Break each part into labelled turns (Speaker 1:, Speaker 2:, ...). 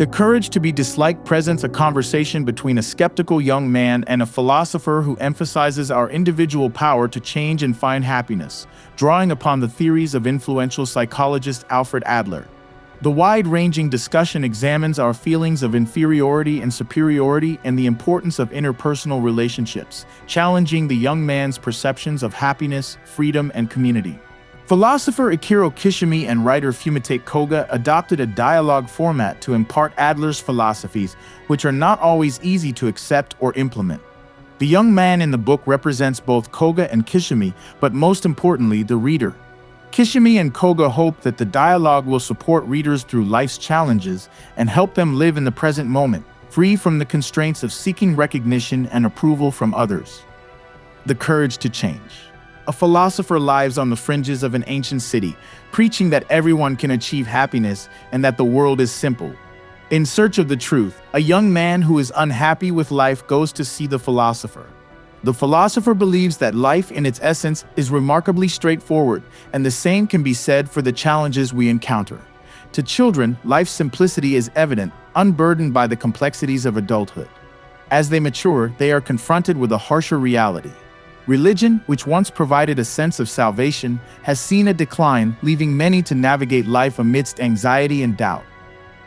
Speaker 1: The courage to be disliked presents a conversation between a skeptical young man and a philosopher who emphasizes our individual power to change and find happiness, drawing upon the theories of influential psychologist Alfred Adler. The wide-ranging discussion examines our feelings of inferiority and superiority and the importance of interpersonal relationships, challenging the young man's perceptions of happiness, freedom, and community. Philosopher Ichiro Kishimi and writer Fumitake Koga adopted a dialogue format to impart Adler's philosophies, which are not always easy to accept or implement. The young man in the book represents both Koga and Kishimi, but most importantly, the reader. Kishimi and Koga hope that the dialogue will support readers through life's challenges and help them live in the present moment, free from the constraints of seeking recognition and approval from others. The courage to change. A philosopher lives on the fringes of an ancient city, preaching that everyone can achieve happiness and that the world is simple. In search of the truth, a young man who is unhappy with life goes to see the philosopher. The philosopher believes that life in its essence is remarkably straightforward, and the same can be said for the challenges we encounter. To children, life's simplicity is evident, unburdened by the complexities of adulthood. As they mature, they are confronted with a harsher reality. Religion, which once provided a sense of salvation, has seen a decline, leaving many to navigate life amidst anxiety and doubt.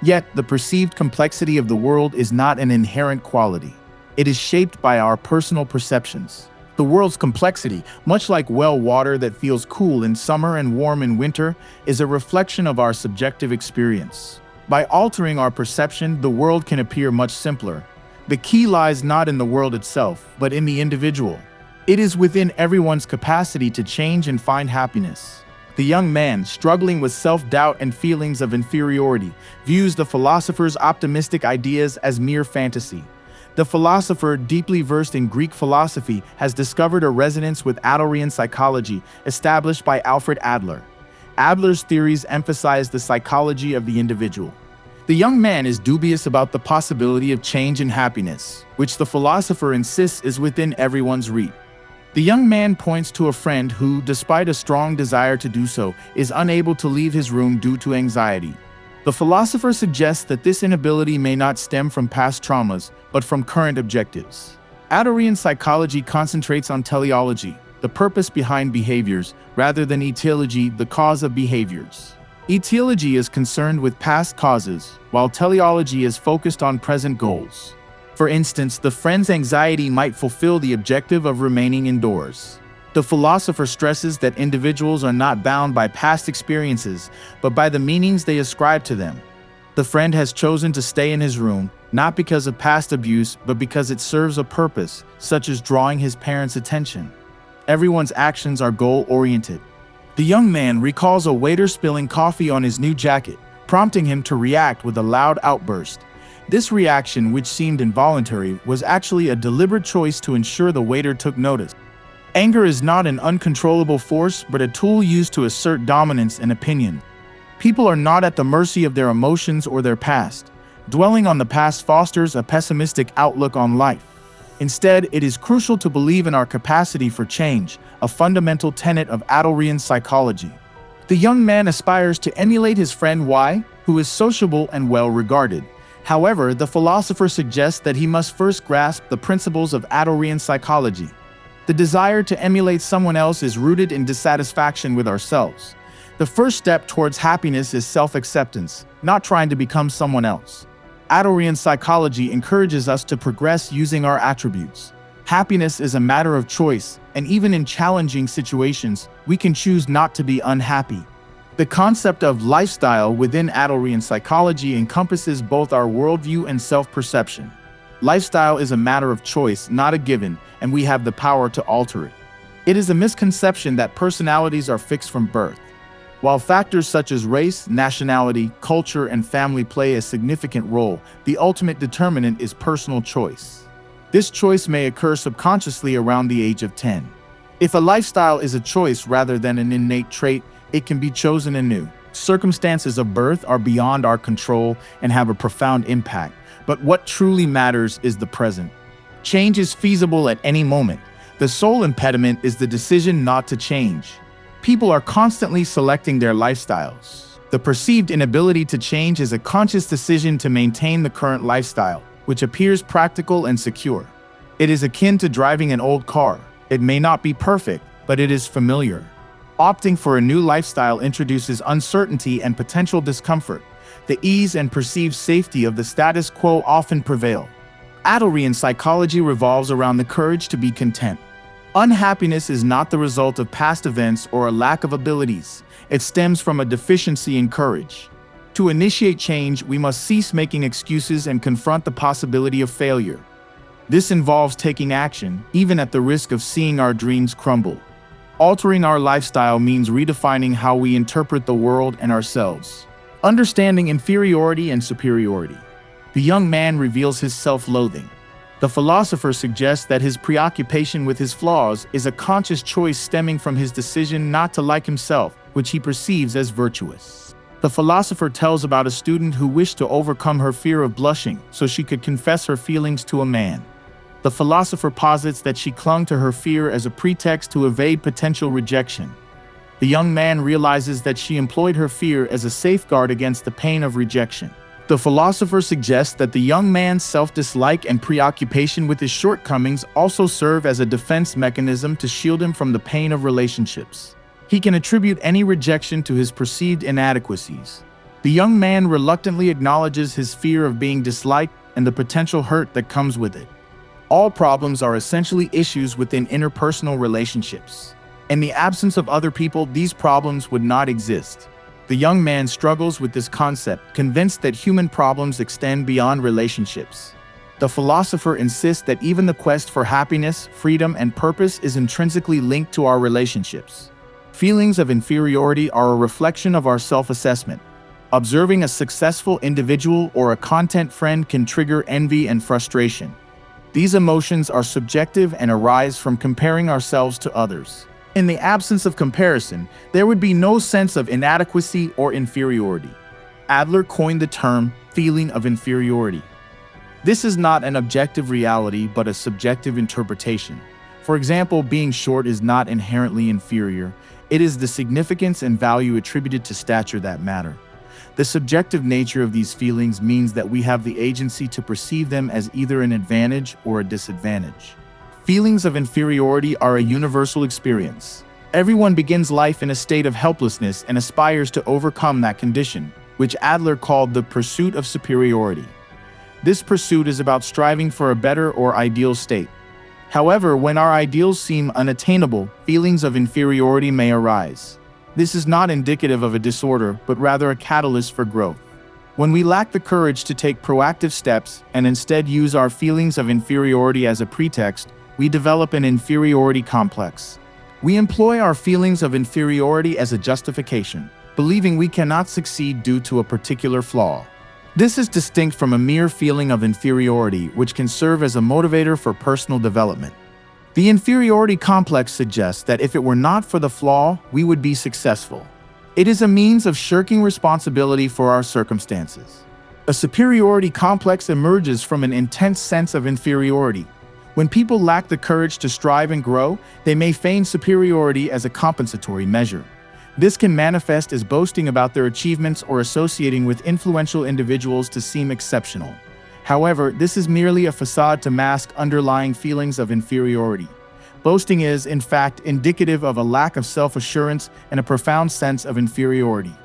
Speaker 1: Yet, the perceived complexity of the world is not an inherent quality. It is shaped by our personal perceptions. The world's complexity, much like well water that feels cool in summer and warm in winter, is a reflection of our subjective experience. By altering our perception, the world can appear much simpler. The key lies not in the world itself, but in the individual. It is within everyone's capacity to change and find happiness. The young man, struggling with self-doubt and feelings of inferiority, views the philosopher's optimistic ideas as mere fantasy. The philosopher, deeply versed in Greek philosophy, has discovered a resonance with Adlerian psychology, established by Alfred Adler. Adler's theories emphasize the psychology of the individual. The young man is dubious about the possibility of change and happiness, which the philosopher insists is within everyone's reach. The young man points to a friend who, despite a strong desire to do so, is unable to leave his room due to anxiety. The philosopher suggests that this inability may not stem from past traumas, but from current objectives. Adlerian psychology concentrates on teleology, the purpose behind behaviors, rather than etiology, the cause of behaviors. Etiology is concerned with past causes, while teleology is focused on present goals. For instance, the friend's anxiety might fulfill the objective of remaining indoors. The philosopher stresses that individuals are not bound by past experiences, but by the meanings they ascribe to them. The friend has chosen to stay in his room, not because of past abuse, but because it serves a purpose, such as drawing his parents' attention. Everyone's actions are goal-oriented. The young man recalls a waiter spilling coffee on his new jacket, prompting him to react with a loud outburst. This reaction, which seemed involuntary, was actually a deliberate choice to ensure the waiter took notice. Anger is not an uncontrollable force, but a tool used to assert dominance and opinion. People are not at the mercy of their emotions or their past. Dwelling on the past fosters a pessimistic outlook on life. Instead, it is crucial to believe in our capacity for change, a fundamental tenet of Adlerian psychology. The young man aspires to emulate his friend Y, who is sociable and well-regarded. However, the philosopher suggests that he must first grasp the principles of Adlerian psychology. The desire to emulate someone else is rooted in dissatisfaction with ourselves. The first step towards happiness is self-acceptance, not trying to become someone else. Adlerian psychology encourages us to progress using our attributes. Happiness is a matter of choice, and even in challenging situations, we can choose not to be unhappy. The concept of lifestyle within Adlerian psychology encompasses both our worldview and self-perception. Lifestyle is a matter of choice, not a given, and we have the power to alter it. It is a misconception that personalities are fixed from birth. While factors such as race, nationality, culture, and family play a significant role, the ultimate determinant is personal choice. This choice may occur subconsciously around the age of 10. If a lifestyle is a choice rather than an innate trait, it can be chosen anew. Circumstances of birth are beyond our control and have a profound impact, but what truly matters is the present. Change is feasible at any moment. The sole impediment is the decision not to change. People are constantly selecting their lifestyles. The perceived inability to change is a conscious decision to maintain the current lifestyle, which appears practical and secure. It is akin to driving an old car. It may not be perfect, but it is familiar. Opting for a new lifestyle introduces uncertainty and potential discomfort. The ease and perceived safety of the status quo often prevail. Adlery psychology revolves around the courage to be content. Unhappiness is not the result of past events or a lack of abilities. It stems from a deficiency in courage. To initiate change, we must cease making excuses and confront the possibility of failure. This involves taking action, even at the risk of seeing our dreams crumble. Altering our lifestyle means redefining how we interpret the world and ourselves. Understanding inferiority and superiority. The young man reveals his self-loathing. The philosopher suggests that his preoccupation with his flaws is a conscious choice stemming from his decision not to like himself, which he perceives as virtuous. The philosopher tells about a student who wished to overcome her fear of blushing so she could confess her feelings to a man. The philosopher posits that she clung to her fear as a pretext to evade potential rejection. The young man realizes that she employed her fear as a safeguard against the pain of rejection. The philosopher suggests that the young man's self-dislike and preoccupation with his shortcomings also serve as a defense mechanism to shield him from the pain of relationships. He can attribute any rejection to his perceived inadequacies. The young man reluctantly acknowledges his fear of being disliked and the potential hurt that comes with it. All problems are essentially issues within interpersonal relationships. In the absence of other people, these problems would not exist. The young man struggles with this concept, convinced that human problems extend beyond relationships. The philosopher insists that even the quest for happiness, freedom, and purpose is intrinsically linked to our relationships. Feelings of inferiority are a reflection of our self-assessment. Observing a successful individual or a content friend can trigger envy and frustration. These emotions are subjective and arise from comparing ourselves to others. In the absence of comparison, there would be no sense of inadequacy or inferiority. Adler coined the term feeling of inferiority. This is not an objective reality but a subjective interpretation. For example, being short is not inherently inferior. It is the significance and value attributed to stature that matter. The subjective nature of these feelings means that we have the agency to perceive them as either an advantage or a disadvantage. Feelings of inferiority are a universal experience. Everyone begins life in a state of helplessness and aspires to overcome that condition, which Adler called the pursuit of superiority. This pursuit is about striving for a better or ideal state. However, when our ideals seem unattainable, feelings of inferiority may arise. This is not indicative of a disorder, but rather a catalyst for growth. When we lack the courage to take proactive steps and instead use our feelings of inferiority as a pretext, we develop an inferiority complex. We employ our feelings of inferiority as a justification, believing we cannot succeed due to a particular flaw. This is distinct from a mere feeling of inferiority, which can serve as a motivator for personal development. The inferiority complex suggests that if it were not for the flaw, we would be successful. It is a means of shirking responsibility for our circumstances. A superiority complex emerges from an intense sense of inferiority. When people lack the courage to strive and grow, they may feign superiority as a compensatory measure. This can manifest as boasting about their achievements or associating with influential individuals to seem exceptional. However, this is merely a facade to mask underlying feelings of inferiority. Boasting is, in fact, indicative of a lack of self-assurance and a profound sense of inferiority.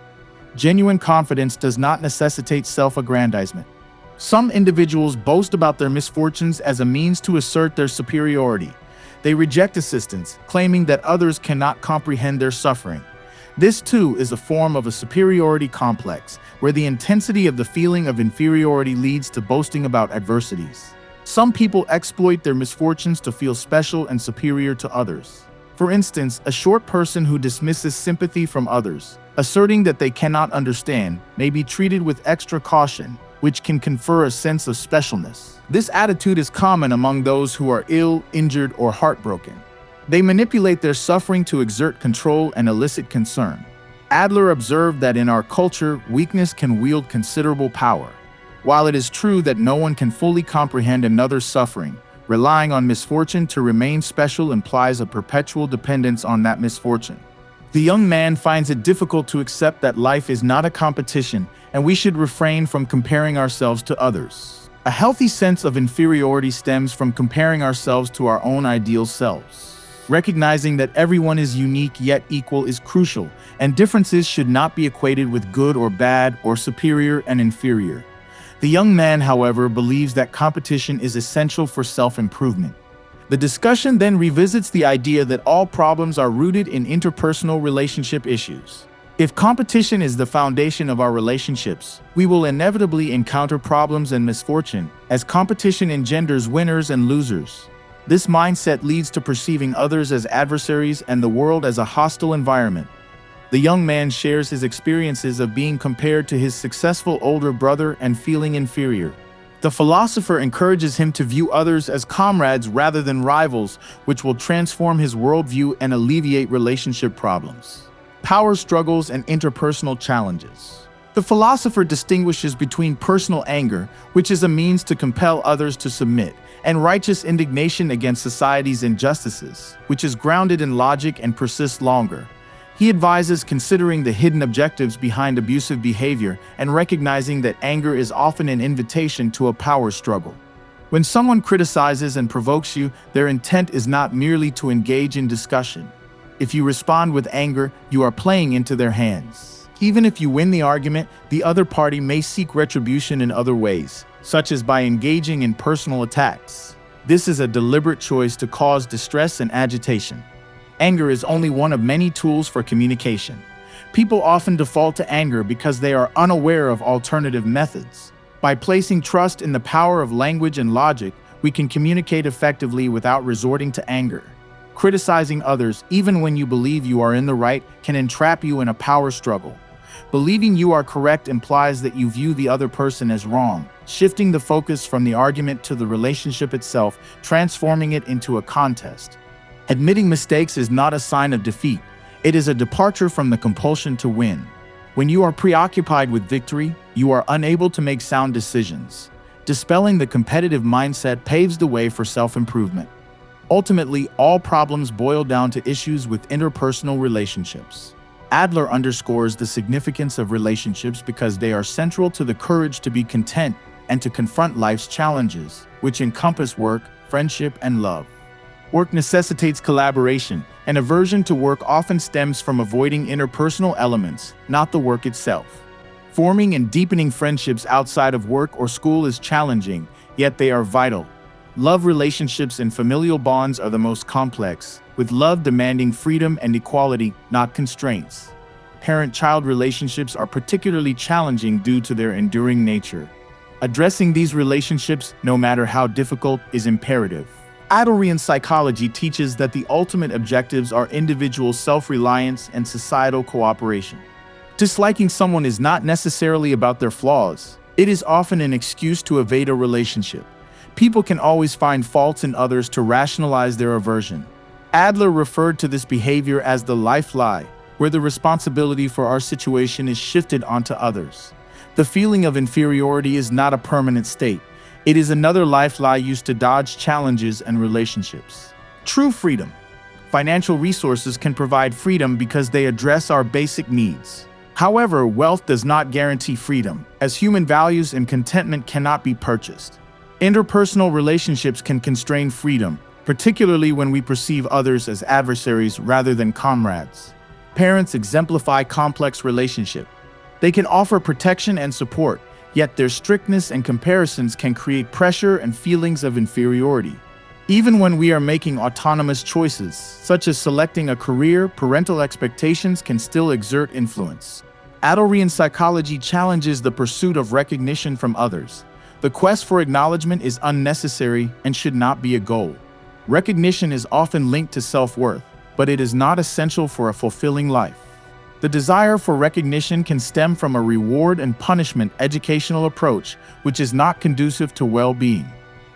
Speaker 1: Genuine confidence does not necessitate self-aggrandizement. Some individuals boast about their misfortunes as a means to assert their superiority. They reject assistance, claiming that others cannot comprehend their suffering. This, too, is a form of a superiority complex, where the intensity of the feeling of inferiority leads to boasting about adversities. Some people exploit their misfortunes to feel special and superior to others. For instance, a short person who dismisses sympathy from others, asserting that they cannot understand, may be treated with extra caution, which can confer a sense of specialness. This attitude is common among those who are ill, injured, or heartbroken. They manipulate their suffering to exert control and elicit concern. Adler observed that in our culture, weakness can wield considerable power. While it is true that no one can fully comprehend another's suffering, relying on misfortune to remain special implies a perpetual dependence on that misfortune. The young man finds it difficult to accept that life is not a competition and we should refrain from comparing ourselves to others. A healthy sense of inferiority stems from comparing ourselves to our own ideal selves. Recognizing that everyone is unique yet equal is crucial, and differences should not be equated with good or bad or superior and inferior. The young man, however, believes that competition is essential for self-improvement. The discussion then revisits the idea that all problems are rooted in interpersonal relationship issues. If competition is the foundation of our relationships, we will inevitably encounter problems and misfortune, as competition engenders winners and losers. This mindset leads to perceiving others as adversaries and the world as a hostile environment. The young man shares his experiences of being compared to his successful older brother and feeling inferior. The philosopher encourages him to view others as comrades rather than rivals, which will transform his worldview and alleviate relationship problems. Power struggles and interpersonal challenges. The philosopher distinguishes between personal anger, which is a means to compel others to submit, and righteous indignation against society's injustices, which is grounded in logic and persists longer. He advises considering the hidden objectives behind abusive behavior and recognizing that anger is often an invitation to a power struggle. When someone criticizes and provokes you, their intent is not merely to engage in discussion. If you respond with anger, you are playing into their hands. Even if you win the argument, the other party may seek retribution in other ways, such as by engaging in personal attacks. This is a deliberate choice to cause distress and agitation. Anger is only one of many tools for communication. People often default to anger because they are unaware of alternative methods. By placing trust in the power of language and logic, we can communicate effectively without resorting to anger. Criticizing others, even when you believe you are in the right, can entrap you in a power struggle. Believing you are correct implies that you view the other person as wrong, shifting the focus from the argument to the relationship itself, transforming it into a contest. Admitting mistakes is not a sign of defeat. It is a departure from the compulsion to win. When you are preoccupied with victory, you are unable to make sound decisions. Dispelling the competitive mindset paves the way for self-improvement. Ultimately, all problems boil down to issues with interpersonal relationships. Adler underscores the significance of relationships because they are central to the courage to be content and to confront life's challenges, which encompass work, friendship, and love. Work necessitates collaboration, and aversion to work often stems from avoiding interpersonal elements, not the work itself. Forming and deepening friendships outside of work or school is challenging, yet they are vital. Love relationships and familial bonds are the most complex, with love demanding freedom and equality, not constraints. Parent-child relationships are particularly challenging due to their enduring nature. Addressing these relationships, no matter how difficult, is imperative. Adlerian psychology teaches that the ultimate objectives are individual self-reliance and societal cooperation. Disliking someone is not necessarily about their flaws. It is often an excuse to evade a relationship. People can always find faults in others to rationalize their aversion. Adler referred to this behavior as the life lie, where the responsibility for our situation is shifted onto others. The feeling of inferiority is not a permanent state. It is another life lie used to dodge challenges and relationships. True freedom. Financial resources can provide freedom because they address our basic needs. However, wealth does not guarantee freedom, as human values and contentment cannot be purchased. Interpersonal relationships can constrain freedom, particularly when we perceive others as adversaries rather than comrades. Parents exemplify complex relationships. They can offer protection and support, yet their strictness and comparisons can create pressure and feelings of inferiority. Even when we are making autonomous choices, such as selecting a career, parental expectations can still exert influence. Adlerian psychology challenges the pursuit of recognition from others. The quest for acknowledgement is unnecessary and should not be a goal. Recognition is often linked to self-worth, but it is not essential for a fulfilling life. The desire for recognition can stem from a reward and punishment educational approach, which is not conducive to well-being.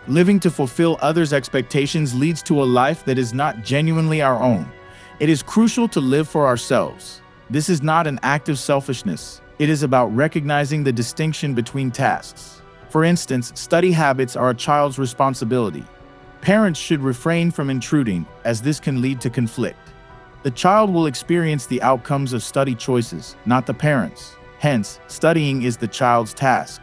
Speaker 1: Living to fulfill others' expectations leads to a life that is not genuinely our own. It is crucial to live for ourselves. This is not an act of selfishness. It is about recognizing the distinction between tasks. For instance, study habits are a child's responsibility. Parents should refrain from intruding, as this can lead to conflict. The child will experience the outcomes of study choices, not the parents. Hence, studying is the child's task.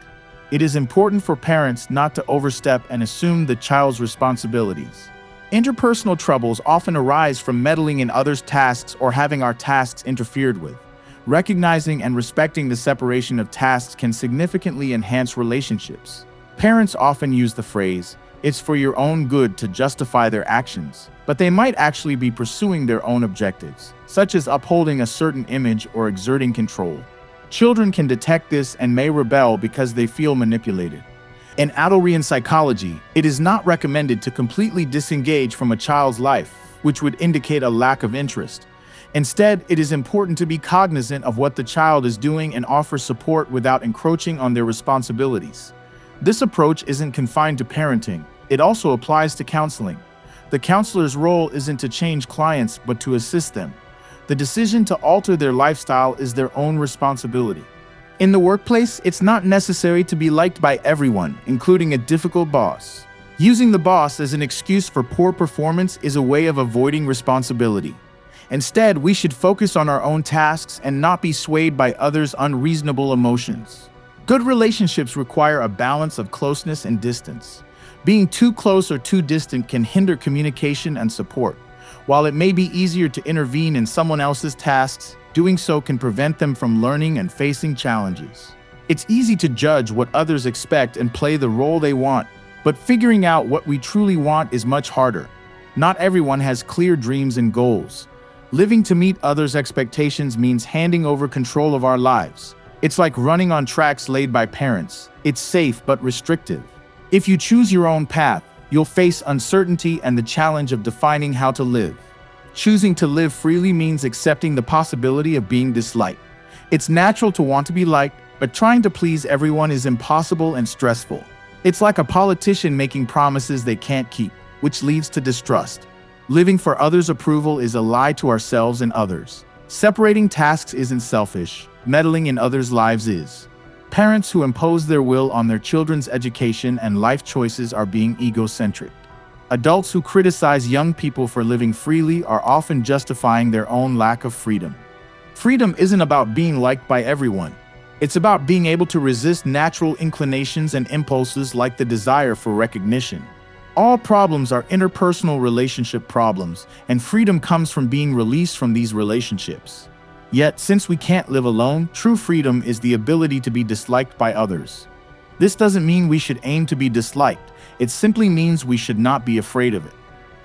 Speaker 1: It is important for parents not to overstep and assume the child's responsibilities. Interpersonal troubles often arise from meddling in others' tasks or having our tasks interfered with. Recognizing and respecting the separation of tasks can significantly enhance relationships. Parents often use the phrase, "It's for your own good," to justify their actions, but they might actually be pursuing their own objectives, such as upholding a certain image or exerting control. Children can detect this and may rebel because they feel manipulated. In Adolescent psychology, it is not recommended to completely disengage from a child's life, which would indicate a lack of interest. Instead, it is important to be cognizant of what the child is doing and offer support without encroaching on their responsibilities. This approach isn't confined to parenting, it also applies to counseling. The counselor's role isn't to change clients, but to assist them. The decision to alter their lifestyle is their own responsibility. In the workplace, it's not necessary to be liked by everyone, including a difficult boss. Using the boss as an excuse for poor performance is a way of avoiding responsibility. Instead, we should focus on our own tasks and not be swayed by others' unreasonable emotions. Good relationships require a balance of closeness and distance. Being too close or too distant can hinder communication and support. While it may be easier to intervene in someone else's tasks, doing so can prevent them from learning and facing challenges. It's easy to judge what others expect and play the role they want, but figuring out what we truly want is much harder. Not everyone has clear dreams and goals. Living to meet others' expectations means handing over control of our lives. It's like running on tracks laid by parents. It's safe but restrictive. If you choose your own path, you'll face uncertainty and the challenge of defining how to live. Choosing to live freely means accepting the possibility of being disliked. It's natural to want to be liked, but trying to please everyone is impossible and stressful. It's like a politician making promises they can't keep, which leads to distrust. Living for others' approval is a lie to ourselves and others. Separating tasks isn't selfish, meddling in others' lives is. Parents who impose their will on their children's education and life choices are being egocentric. Adults who criticize young people for living freely are often justifying their own lack of freedom. Freedom isn't about being liked by everyone. It's about being able to resist natural inclinations and impulses like the desire for recognition. All problems are interpersonal relationship problems, and freedom comes from being released from these relationships. Yet, since we can't live alone, true freedom is the ability to be disliked by others. This doesn't mean we should aim to be disliked. It simply means we should not be afraid of it.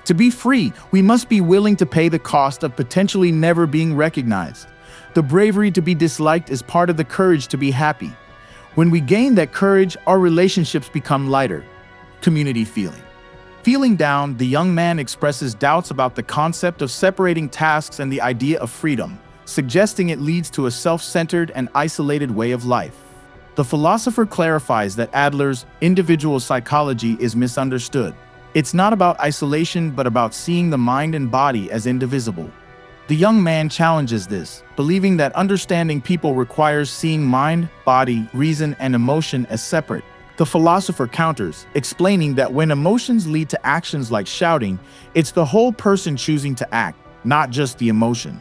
Speaker 1: To be free, we must be willing to pay the cost of potentially never being recognized. The bravery to be disliked is part of the courage to be happy. When we gain that courage, our relationships become lighter. Community feeling. Feeling down, the young man expresses doubts about the concept of separating tasks and the idea of freedom, suggesting it leads to a self-centered and isolated way of life. The philosopher clarifies that Adler's individual psychology is misunderstood. It's not about isolation, but about seeing the mind and body as indivisible. The young man challenges this, believing that understanding people requires seeing mind, body, reason, and emotion as separate. The philosopher counters, explaining that when emotions lead to actions like shouting, it's the whole person choosing to act, not just the emotion.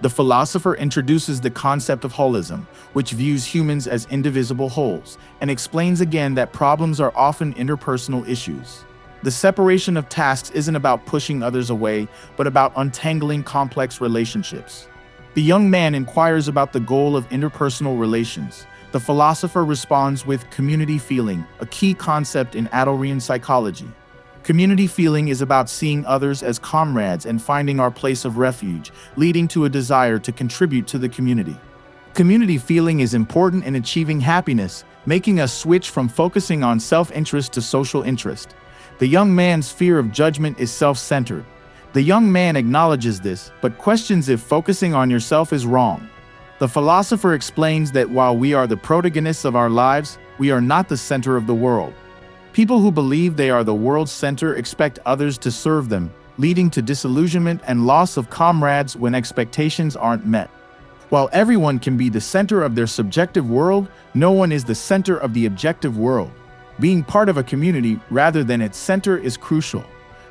Speaker 1: The philosopher introduces the concept of holism, which views humans as indivisible wholes, and explains again that problems are often interpersonal issues. The separation of tasks isn't about pushing others away, but about untangling complex relationships. The young man inquires about the goal of interpersonal relations. The philosopher responds with community feeling, a key concept in adolescent psychology. Community feeling is about seeing others as comrades and finding our place of refuge, leading to a desire to contribute to the community. Community feeling is important in achieving happiness, making us switch from focusing on self-interest to social interest. The young man's fear of judgment is self-centered. The young man acknowledges this, but questions if focusing on yourself is wrong. The philosopher explains that while we are the protagonists of our lives, we are not the center of the world. People who believe they are the world's center expect others to serve them, leading to disillusionment and loss of comrades when expectations aren't met. While everyone can be the center of their subjective world, no one is the center of the objective world. Being part of a community rather than its center is crucial.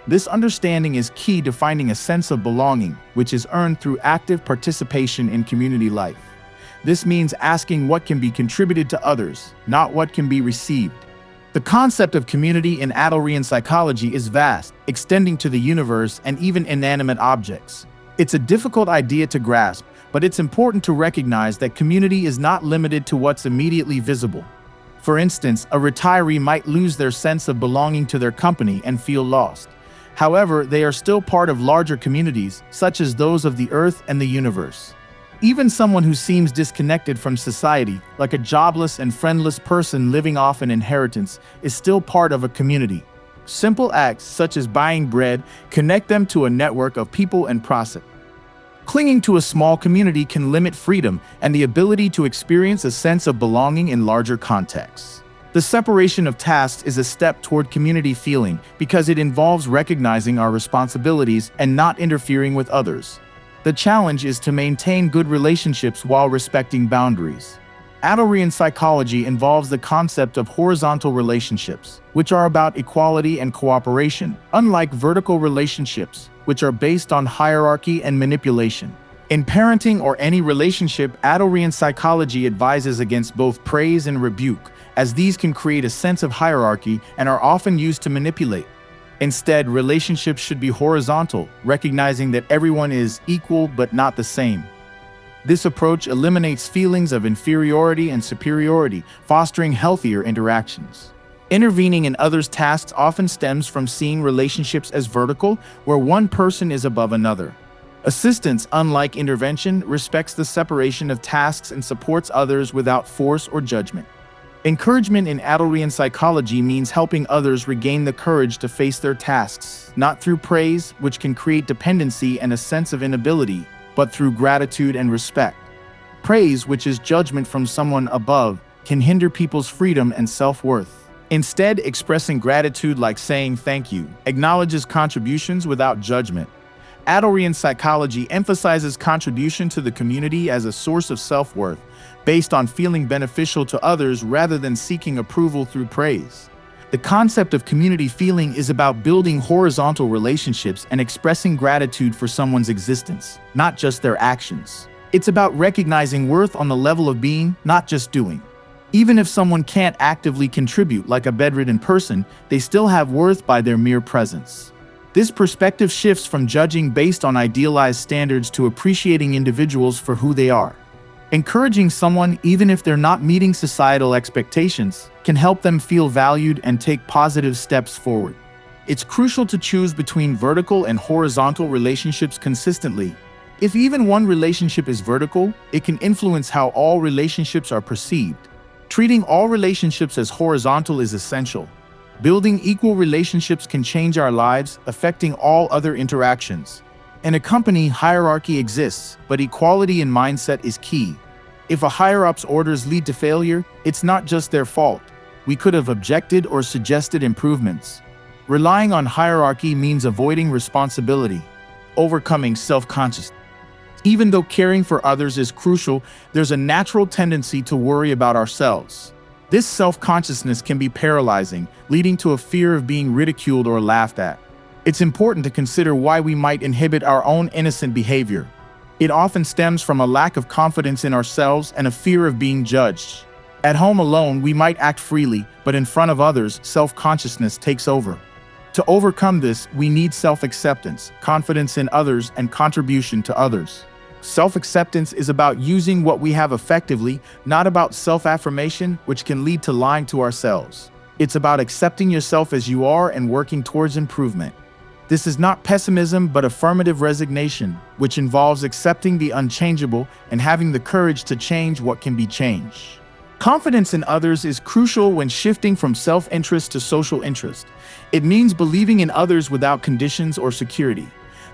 Speaker 1: This understanding is key to finding a sense of belonging, which is earned through active participation in community life. This means asking what can be contributed to others, not what can be received. The concept of community in Adlerian psychology is vast, extending to the universe and even inanimate objects. It's a difficult idea to grasp, but it's important to recognize that community is not limited to what's immediately visible. For instance, a retiree might lose their sense of belonging to their company and feel lost. However, they are still part of larger communities, such as those of the Earth and the universe. Even someone who seems disconnected from society, like a jobless and friendless person living off an inheritance, is still part of a community. Simple acts such as buying bread connect them to a network of people and process. Clinging to a small community can limit freedom and the ability to experience a sense of belonging in larger contexts. The separation of tasks is a step toward community feeling because it involves recognizing our responsibilities and not interfering with others. The challenge is to maintain good relationships while respecting boundaries. Adlerian psychology involves the concept of horizontal relationships, which are about equality and cooperation, unlike vertical relationships, which are based on hierarchy and manipulation. In parenting or any relationship, Adlerian psychology advises against both praise and rebuke, as these can create a sense of hierarchy and are often used to manipulate. Instead, relationships should be horizontal, recognizing that everyone is equal but not the same. This approach eliminates feelings of inferiority and superiority, fostering healthier interactions. Intervening in others' tasks often stems from seeing relationships as vertical, where one person is above another. Assistance, unlike intervention, respects the separation of tasks and supports others without force or judgment. Encouragement in Adlerian psychology means helping others regain the courage to face their tasks, not through praise, which can create dependency and a sense of inability, but through gratitude and respect. Praise, which is judgment from someone above, can hinder people's freedom and self-worth. Instead, expressing gratitude like saying thank you acknowledges contributions without judgment. Adlerian psychology emphasizes contribution to the community as a source of self-worth, based on feeling beneficial to others rather than seeking approval through praise. The concept of community feeling is about building horizontal relationships and expressing gratitude for someone's existence, not just their actions. It's about recognizing worth on the level of being, not just doing. Even if someone can't actively contribute like a bedridden person, they still have worth by their mere presence. This perspective shifts from judging based on idealized standards to appreciating individuals for who they are. Encouraging someone, even if they're not meeting societal expectations, can help them feel valued and take positive steps forward. It's crucial to choose between vertical and horizontal relationships consistently. If even one relationship is vertical, it can influence how all relationships are perceived. Treating all relationships as horizontal is essential. Building equal relationships can change our lives, affecting all other interactions. In a company, hierarchy exists, but equality in mindset is key. If a higher-up's orders lead to failure, it's not just their fault. We could have objected or suggested improvements. Relying on hierarchy means avoiding responsibility, overcoming self-consciousness. Even though caring for others is crucial, there's a natural tendency to worry about ourselves. This self-consciousness can be paralyzing, leading to a fear of being ridiculed or laughed at. It's important to consider why we might inhibit our own innocent behavior. It often stems from a lack of confidence in ourselves and a fear of being judged. At home alone, we might act freely, but in front of others, self-consciousness takes over. To overcome this, we need self-acceptance, confidence in others, and contribution to others. Self-acceptance is about using what we have effectively, not about self-affirmation, which can lead to lying to ourselves. It's about accepting yourself as you are and working towards improvement. This is not pessimism, but affirmative resignation, which involves accepting the unchangeable and having the courage to change what can be changed. Confidence in others is crucial when shifting from self-interest to social interest. It means believing in others without conditions or security.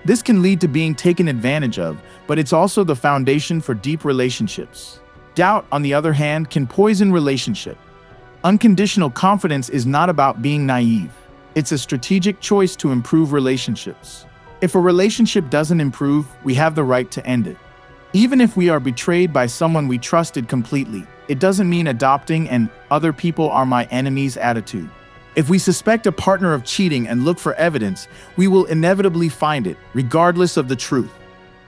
Speaker 1: This can lead to being taken advantage of, but it's also the foundation for deep relationships. Doubt, on the other hand, can poison relationships. Unconditional confidence is not about being naive. It's a strategic choice to improve relationships. If a relationship doesn't improve, we have the right to end it. Even if we are betrayed by someone we trusted completely, it doesn't mean adopting an "other people are my enemies" attitude. If we suspect a partner of cheating and look for evidence, we will inevitably find it, regardless of the truth.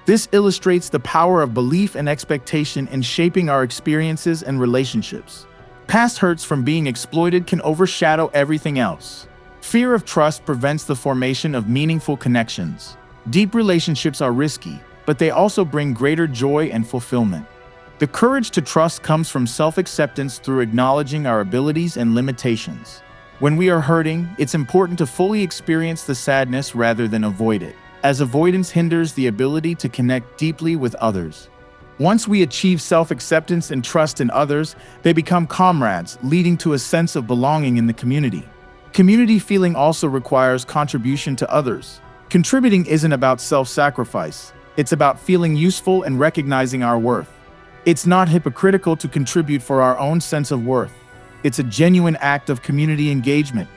Speaker 1: This illustrates the power of belief and expectation in shaping our experiences and relationships. Past hurts from being exploited can overshadow everything else. Fear of trust prevents the formation of meaningful connections. Deep relationships are risky, but they also bring greater joy and fulfillment. The courage to trust comes from self-acceptance through acknowledging our abilities and limitations. When we are hurting, it's important to fully experience the sadness rather than avoid it, as avoidance hinders the ability to connect deeply with others. Once we achieve self-acceptance and trust in others, they become comrades, leading to a sense of belonging in the community. Community feeling also requires contribution to others. Contributing isn't about self-sacrifice. It's about feeling useful and recognizing our worth. It's not hypocritical to contribute for our own sense of worth. It's a genuine act of community engagement.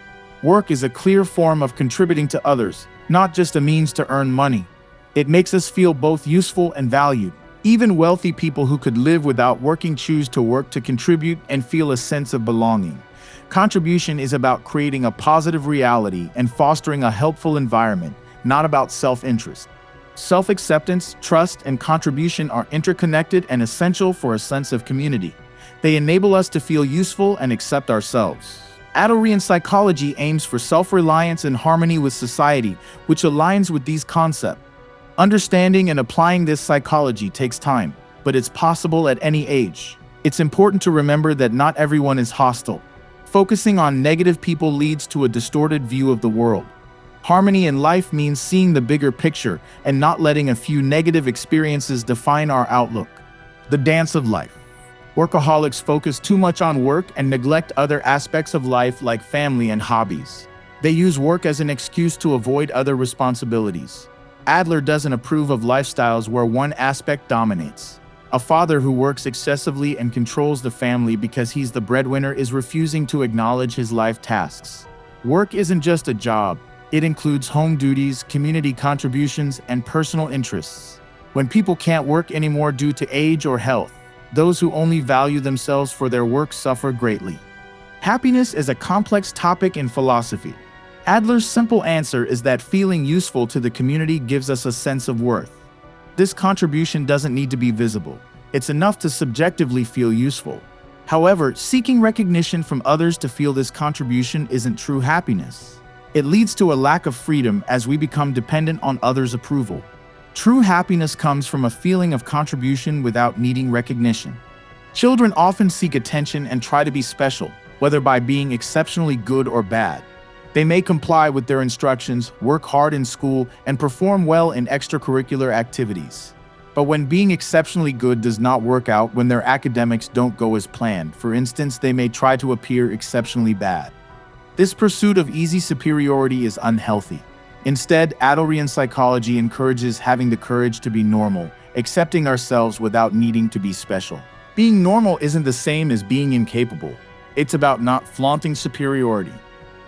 Speaker 1: Work is a clear form of contributing to others, not just a means to earn money. It makes us feel both useful and valued. Even wealthy people who could live without working choose to work to contribute and feel a sense of belonging. Contribution is about creating a positive reality and fostering a helpful environment, not about self-interest. Self-acceptance, trust, and contribution are interconnected and essential for a sense of community. They enable us to feel useful and accept ourselves. Adlerian psychology aims for self-reliance and harmony with society, which aligns with these concepts. Understanding and applying this psychology takes time, but it's possible at any age. It's important to remember that not everyone is hostile. Focusing on negative people leads to a distorted view of the world. Harmony in life means seeing the bigger picture and not letting a few negative experiences define our outlook. The dance of life. Workaholics focus too much on work and neglect other aspects of life like family and hobbies. They use work as an excuse to avoid other responsibilities. Adler doesn't approve of lifestyles where one aspect dominates. A father who works excessively and controls the family because he's the breadwinner is refusing to acknowledge his life tasks. Work isn't just a job. It includes home duties, community contributions, and personal interests. When people can't work anymore due to age or health, those who only value themselves for their work suffer greatly. Happiness is a complex topic in philosophy. Adler's simple answer is that feeling useful to the community gives us a sense of worth. This contribution doesn't need to be visible. It's enough to subjectively feel useful. However, seeking recognition from others to feel this contribution isn't true happiness. It leads to a lack of freedom as we become dependent on others' approval. True happiness comes from a feeling of contribution without needing recognition. Children often seek attention and try to be special, whether by being exceptionally good or bad. They may comply with their instructions, work hard in school, and perform well in extracurricular activities. But when being exceptionally good does not work out, when their academics don't go as planned, for instance, they may try to appear exceptionally bad. This pursuit of easy superiority is unhealthy. Instead, Adlerian psychology encourages having the courage to be normal, accepting ourselves without needing to be special. Being normal isn't the same as being incapable. It's about not flaunting superiority.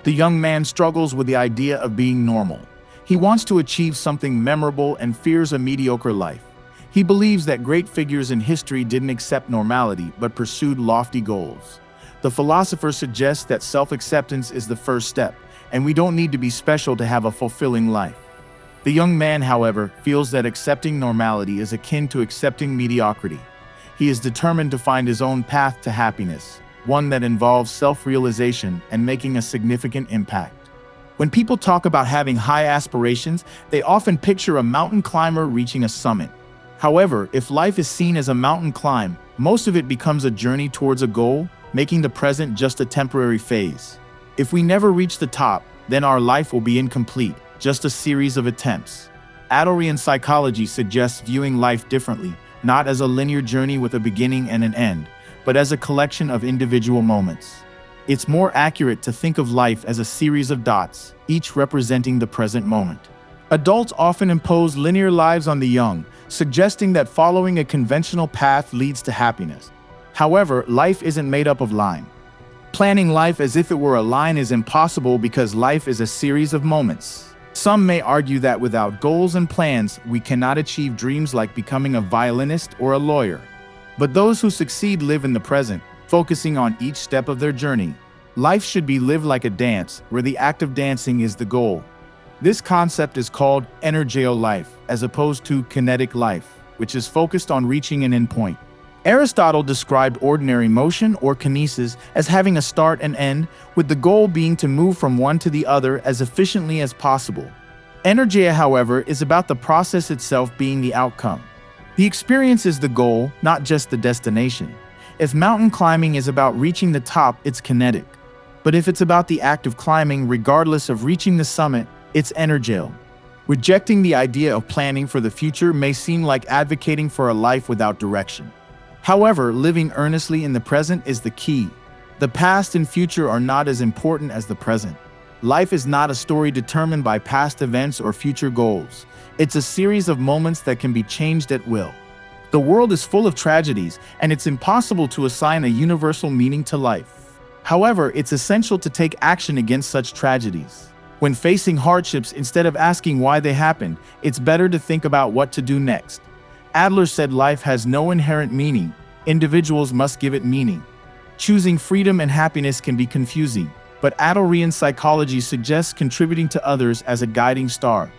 Speaker 1: The young man struggles with the idea of being normal. He wants to achieve something memorable and fears a mediocre life. He believes that great figures in history didn't accept normality but pursued lofty goals. The philosopher suggests that self-acceptance is the first step, and we don't need to be special to have a fulfilling life. The young man, however, feels that accepting normality is akin to accepting mediocrity. He is determined to find his own path to happiness, one that involves self-realization and making a significant impact. When people talk about having high aspirations, they often picture a mountain climber reaching a summit. However, if life is seen as a mountain climb, most of it becomes a journey towards a goal, making the present just a temporary phase. If we never reach the top, then our life will be incomplete, just a series of attempts. Adlerian psychology suggests viewing life differently, not as a linear journey with a beginning and an end, but as a collection of individual moments. It's more accurate to think of life as a series of dots, each representing the present moment. Adults often impose linear lives on the young, suggesting that following a conventional path leads to happiness. However, life isn't made up of lines. Planning life as if it were a line is impossible because life is a series of moments. Some may argue that without goals and plans, we cannot achieve dreams like becoming a violinist or a lawyer. But those who succeed live in the present, focusing on each step of their journey. Life should be lived like a dance, where the act of dancing is the goal. This concept is called energeo life, as opposed to kinetic life, which is focused on reaching an endpoint. Aristotle described ordinary motion, or kinesis, as having a start and end, with the goal being to move from one to the other as efficiently as possible. Energeia, however, is about the process itself being the outcome. The experience is the goal, not just the destination. If mountain climbing is about reaching the top, it's kinetic. But if it's about the act of climbing, regardless of reaching the summit, it's energeal. Rejecting the idea of planning for the future may seem like advocating for a life without direction. However, living earnestly in the present is the key. The past and future are not as important as the present. Life is not a story determined by past events or future goals. It's a series of moments that can be changed at will. The world is full of tragedies, and it's impossible to assign a universal meaning to life. However, it's essential to take action against such tragedies. When facing hardships, instead of asking why they happened, it's better to think about what to do next. Adler said life has no inherent meaning. Individuals must give it meaning. Choosing freedom and happiness can be confusing, but Adlerian psychology suggests contributing to others as a guiding star.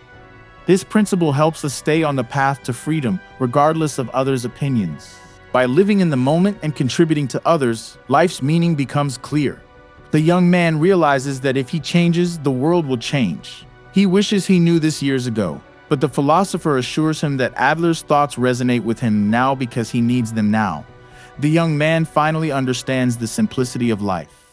Speaker 1: This principle helps us stay on the path to freedom, regardless of others' opinions. By living in the moment and contributing to others, life's meaning becomes clear. The young man realizes that if he changes, the world will change. He wishes he knew this years ago, but the philosopher assures him that Adler's thoughts resonate with him now because he needs them now. The young man finally understands the simplicity of life.